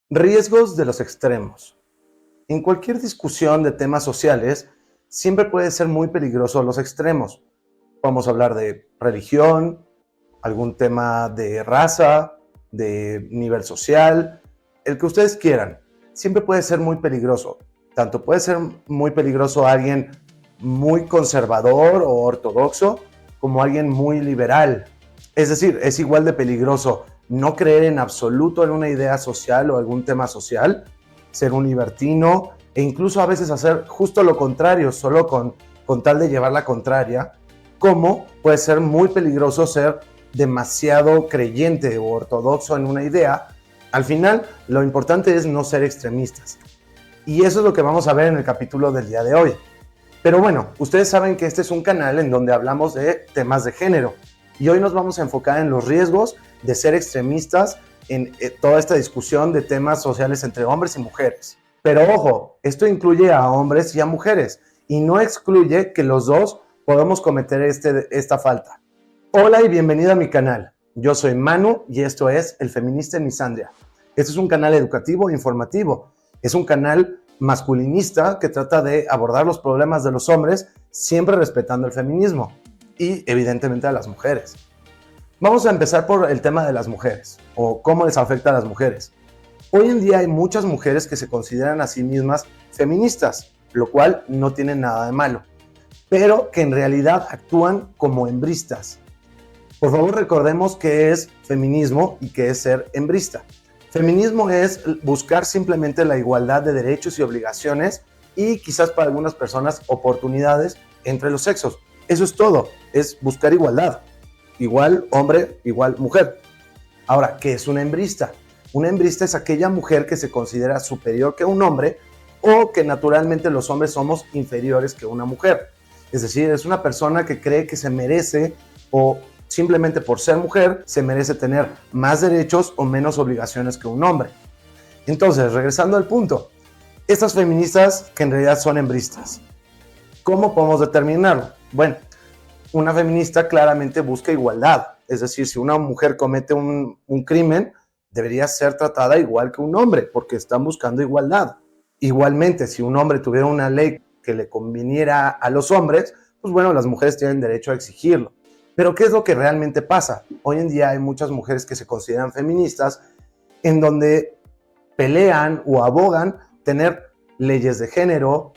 Riesgos de los extremos. En cualquier discusión de temas sociales, siempre puede ser muy peligroso los extremos. Vamos a hablar de religión, algún tema de raza, de nivel social, el que ustedes quieran. Siempre puede ser muy peligroso. Tanto puede ser muy peligroso alguien muy conservador o ortodoxo como alguien muy liberal. Es decir, es igual de peligroso no creer en absoluto en una idea social o algún tema social, ser un libertino e incluso a veces hacer justo lo contrario, solo con tal de llevar la contraria, como puede ser muy peligroso ser demasiado creyente o ortodoxo en una idea. Al final, lo importante es no ser extremistas. Y eso es lo que vamos a ver en el capítulo del día de hoy. Pero bueno, ustedes saben que este es un canal en donde hablamos de temas de género. Y hoy nos vamos a enfocar en los riesgos de ser extremistas en toda esta discusión de temas sociales entre hombres y mujeres. Pero ojo, esto incluye a hombres y a mujeres y no excluye que los dos podamos cometer esta falta. Hola y bienvenido a mi canal. Yo soy Manu y esto es El Feminista en Misandria. Este es un canal educativo e informativo. Es un canal masculinista que trata de abordar los problemas de los hombres siempre respetando el feminismo y evidentemente a las mujeres. Vamos a empezar por el tema de las mujeres o cómo les afecta a las mujeres. Hoy en día hay muchas mujeres que se consideran a sí mismas feministas, lo cual no tiene nada de malo, pero que en realidad actúan como hembristas. Por favor, recordemos qué es feminismo y qué es ser hembrista. Feminismo es buscar simplemente la igualdad de derechos y obligaciones y quizás para algunas personas oportunidades entre los sexos. Eso es todo, es buscar igualdad. Igual hombre, igual mujer. Ahora, ¿qué es una hembrista? Una hembrista es aquella mujer que se considera superior que un hombre o que naturalmente los hombres somos inferiores que una mujer. Es decir, es una persona que cree que se merece o simplemente por ser mujer se merece tener más derechos o menos obligaciones que un hombre. Entonces, regresando al punto, estas feministas que en realidad son hembristas, ¿cómo podemos determinarlo? Bueno, una feminista claramente busca igualdad, es decir, si una mujer comete un crimen, debería ser tratada igual que un hombre, porque están buscando igualdad. Igualmente, si un hombre tuviera una ley que le conviniera a los hombres, pues bueno, las mujeres tienen derecho a exigirlo. Pero ¿qué es lo que realmente pasa? Hoy en día hay muchas mujeres que se consideran feministas en donde pelean o abogan tener leyes de género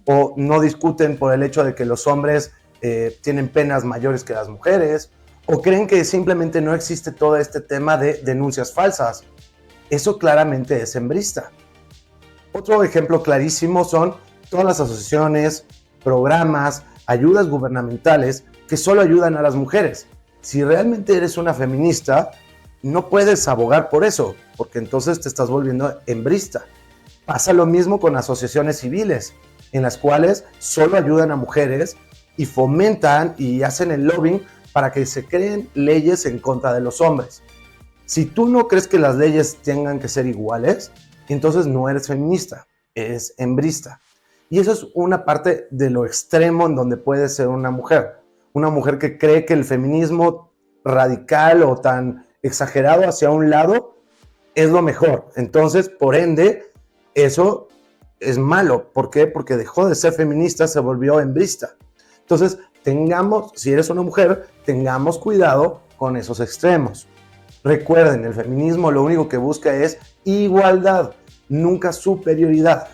o no discuten por el hecho de que los hombres tienen penas mayores que las mujeres o creen que simplemente no existe todo este tema de denuncias falsas. Eso claramente es hembrista. Otro ejemplo clarísimo son todas las asociaciones, programas, ayudas gubernamentales que solo ayudan a las mujeres. Si realmente eres una feminista, no puedes abogar por eso, porque entonces te estás volviendo hembrista. Pasa lo mismo con asociaciones civiles, en las cuales solo ayudan a mujeres y fomentan y hacen el lobbying para que se creen leyes en contra de los hombres. Si tú no crees que las leyes tengan que ser iguales, entonces no eres feminista, eres hembrista. Y eso es una parte de lo extremo en donde puede ser una mujer. Una mujer que cree que el feminismo radical o tan exagerado hacia un lado es lo mejor. Entonces, por ende, eso es malo. ¿Por qué? Porque dejó de ser feminista, se volvió hembrista. Entonces, si eres una mujer, tengamos cuidado con esos extremos. Recuerden, el feminismo lo único que busca es igualdad, nunca superioridad.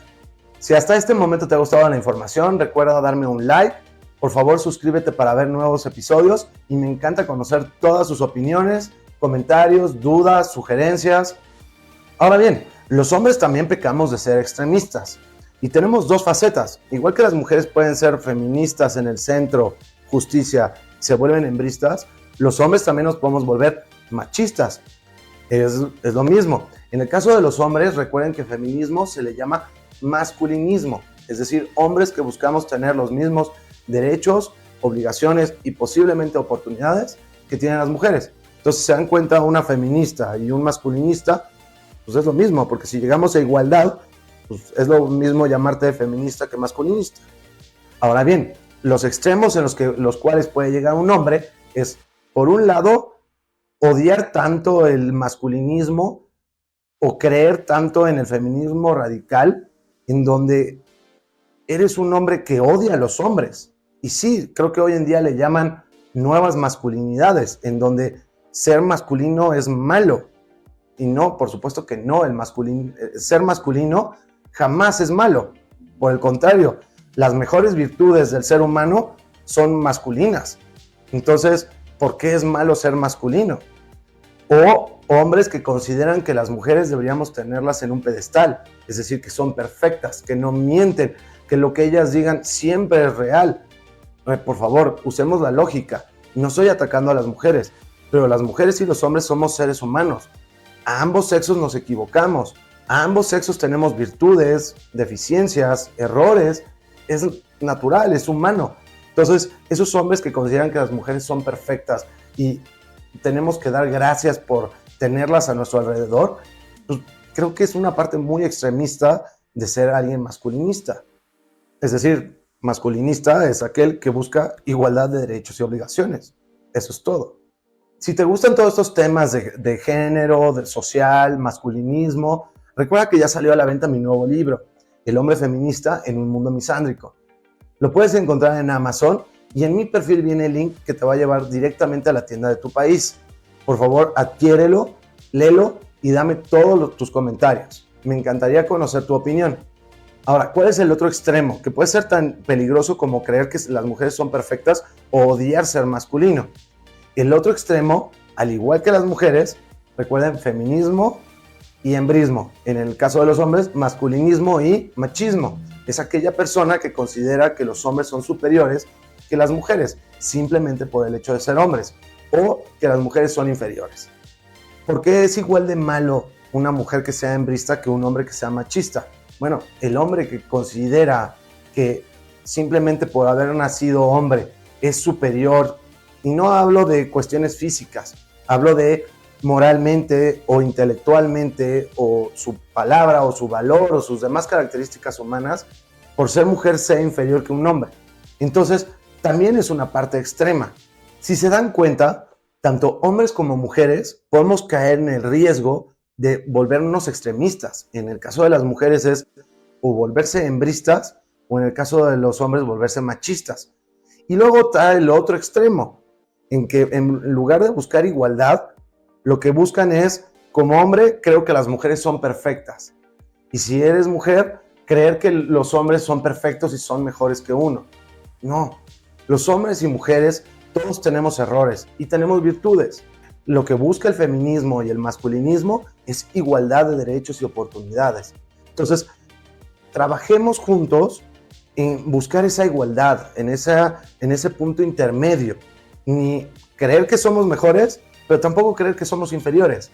Si hasta este momento te ha gustado la información, recuerda darme un like. Por favor, suscríbete para ver nuevos episodios y me encanta conocer todas sus opiniones, comentarios, dudas, sugerencias. Ahora bien, los hombres también pecamos de ser extremistas y tenemos dos facetas. Igual que las mujeres pueden ser feministas en el centro, justicia, se vuelven hembristas, los hombres también nos podemos volver machistas. Es lo mismo. En el caso de los hombres, recuerden que feminismo se le llama masculinismo, es decir, hombres que buscamos tener los mismos derechos, obligaciones y posiblemente oportunidades que tienen las mujeres. Entonces, si se dan cuenta, una feminista y un masculinista, pues es lo mismo, porque si llegamos a igualdad, pues es lo mismo llamarte feminista que masculinista. Ahora bien, los extremos en los cuales puede llegar un hombre es, por un lado, odiar tanto el masculinismo o creer tanto en el feminismo radical, en donde eres un hombre que odia a los hombres. Y sí, creo que hoy en día le llaman nuevas masculinidades, en donde ser masculino es malo. Y no, por supuesto que no, ser masculino jamás es malo. Por el contrario, las mejores virtudes del ser humano son masculinas. Entonces, ¿por qué es malo ser masculino? O hombres que consideran que las mujeres deberíamos tenerlas en un pedestal, es decir, que son perfectas, que no mienten, que lo que ellas digan siempre es real. Por favor, usemos la lógica. No estoy atacando a las mujeres, pero las mujeres y los hombres somos seres humanos. A ambos sexos nos equivocamos. A ambos sexos tenemos virtudes, deficiencias, errores. Es natural, es humano. Entonces, esos hombres que consideran que las mujeres son perfectas y tenemos que dar gracias por tenerlas a nuestro alrededor, pues creo que es una parte muy extremista de ser alguien masculinista. Es decir, masculinista es aquel que busca igualdad de derechos y obligaciones. Eso es todo. Si te gustan todos estos temas de género, de social, masculinismo, recuerda que ya salió a la venta mi nuevo libro, El hombre feminista en un mundo misándrico. Lo puedes encontrar en Amazon y en mi perfil viene el link que te va a llevar directamente a la tienda de tu país. Por favor, adquiérelo, léelo y dame todos tus comentarios. Me encantaría conocer tu opinión. Ahora, ¿cuál es el otro extremo? Que puede ser tan peligroso como creer que las mujeres son perfectas o odiar ser masculino. El otro extremo, al igual que las mujeres, recuerden feminismo y hembrismo. En el caso de los hombres, masculinismo y machismo. Es aquella persona que considera que los hombres son superiores que las mujeres, simplemente por el hecho de ser hombres, o que las mujeres son inferiores. ¿Por qué es igual de malo una mujer que sea hembrista que un hombre que sea machista? Bueno, el hombre que considera que simplemente por haber nacido hombre es superior, y no hablo de cuestiones físicas, hablo de moralmente o intelectualmente o su palabra o su valor o sus demás características humanas, por ser mujer sea inferior que un hombre. Entonces, también es una parte extrema. Si se dan cuenta, tanto hombres como mujeres podemos caer en el riesgo de volvernos extremistas. En el caso de las mujeres es o volverse hembristas o en el caso de los hombres volverse machistas. Y luego está el otro extremo, en que en lugar de buscar igualdad, lo que buscan es, como hombre, creo que las mujeres son perfectas. Y si eres mujer, creer que los hombres son perfectos y son mejores que uno. No, los hombres y mujeres todos tenemos errores y tenemos virtudes. Lo que busca el feminismo y el masculinismo es igualdad de derechos y oportunidades. Entonces, trabajemos juntos en buscar esa igualdad, en ese punto intermedio. Ni creer que somos mejores, pero tampoco creer que somos inferiores.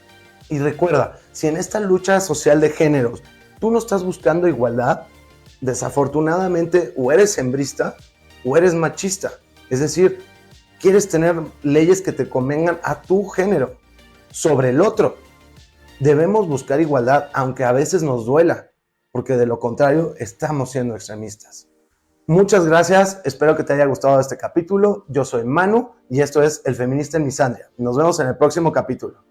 Y recuerda, si en esta lucha social de géneros tú no estás buscando igualdad, desafortunadamente o eres hembrista o eres machista. Es decir, quieres tener leyes que te convengan a tu género sobre el otro. Debemos buscar igualdad, aunque a veces nos duela, porque de lo contrario estamos siendo extremistas. Muchas gracias, espero que te haya gustado este capítulo. Yo soy Manu y esto es El Feminista en Misandria. Nos vemos en el próximo capítulo.